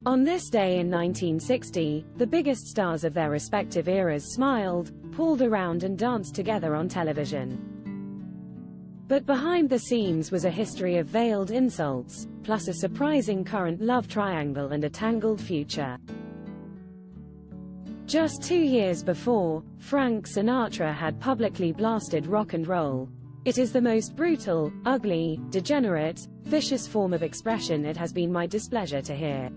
On this day in 1960, the biggest stars of their respective eras smiled, pulled around and danced together on television. But behind the scenes was a history of veiled insults, plus a surprising current love triangle and a tangled future. Just 2 years before, Frank Sinatra had publicly blasted rock and roll. It is the most brutal, ugly, degenerate, vicious form of expression it has been my displeasure to hear.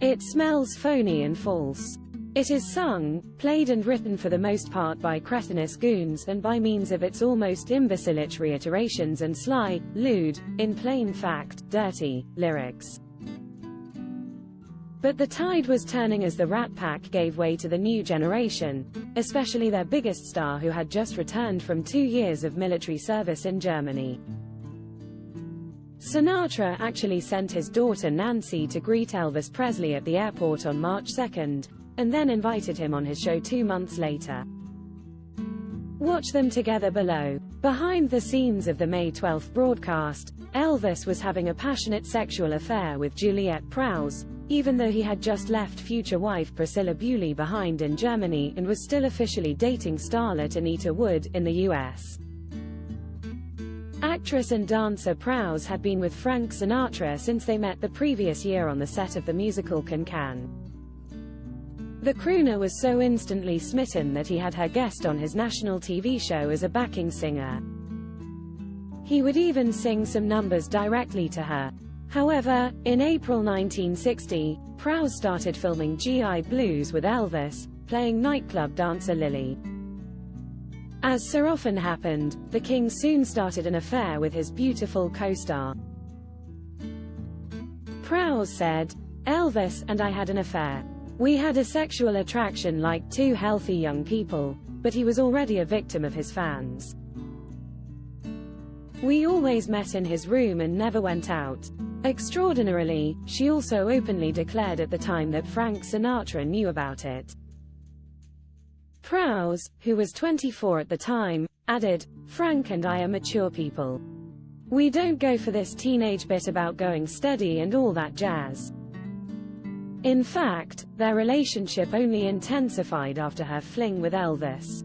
It smells phony and false. It is sung, played and written for the most part by cretinous goons and by means of its almost imbecilic reiterations and sly, lewd, in plain fact, dirty, lyrics. But the tide was turning as the Rat Pack gave way to the new generation, especially their biggest star who had just returned from 2 years of military service in Germany. Sinatra actually sent his daughter Nancy to greet Elvis Presley at the airport on March 2, and then invited him on his show 2 months later. Watch them together below. Behind the scenes of the May 12 broadcast, Elvis was having a passionate sexual affair with Juliette Prowse, even though he had just left future wife Priscilla Bewley behind in Germany and was still officially dating starlet Anita Wood in the US. Actress and dancer Prowse had been with Frank Sinatra since they met the previous year on the set of the musical Can. The crooner was so instantly smitten that he had her guest on his national TV show as a backing singer. He would even sing some numbers directly to her. However, in April 1960, Prowse started filming GI Blues with Elvis, playing nightclub dancer Lily. As so often happened, the king soon started an affair with his beautiful co-star. Prowse said, "Elvis and I had an affair. We had a sexual attraction like two healthy young people, but he was already a victim of his fans. We always met in his room and never went out." Extraordinarily, she also openly declared at the time that Frank Sinatra knew about it. Prowse, who was 24 at the time, added, "Frank and I are mature people. We don't go for this teenage bit about going steady and all that jazz." In fact, their relationship only intensified after her fling with Elvis.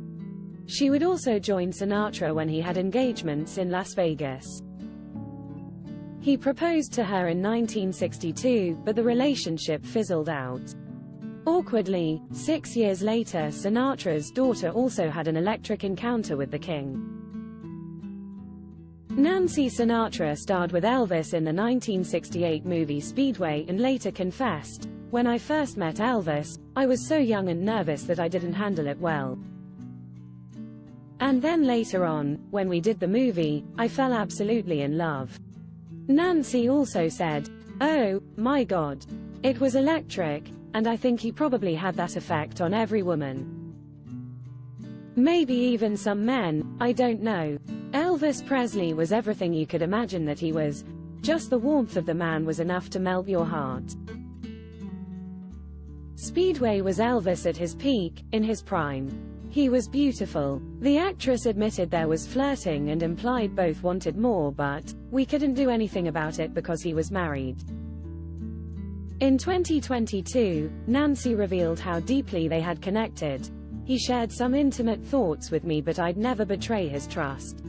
She would also join Sinatra when he had engagements in Las Vegas. He proposed to her in 1962, but the relationship fizzled out. Awkwardly, 6 years later, Sinatra's daughter also had an electric encounter with the king. Nancy Sinatra starred with Elvis in the 1968 movie Speedway and later confessed, "When I first met Elvis, I was so young and nervous that I didn't handle it well. And then later on, when we did the movie, I fell absolutely in love." Nancy also said, "Oh, my God. It was electric, and I think he probably had that effect on every woman. Maybe even some men, I don't know. Elvis Presley was everything you could imagine that he was. Just the warmth of the man was enough to melt your heart." Speedway was Elvis at his peak, in his prime. He was beautiful. The actress admitted there was flirting and implied both wanted more, but we couldn't do anything about it because he was married. In 2022, Nancy revealed how deeply they had connected. "He shared some intimate thoughts with me, but I'd never betray his trust.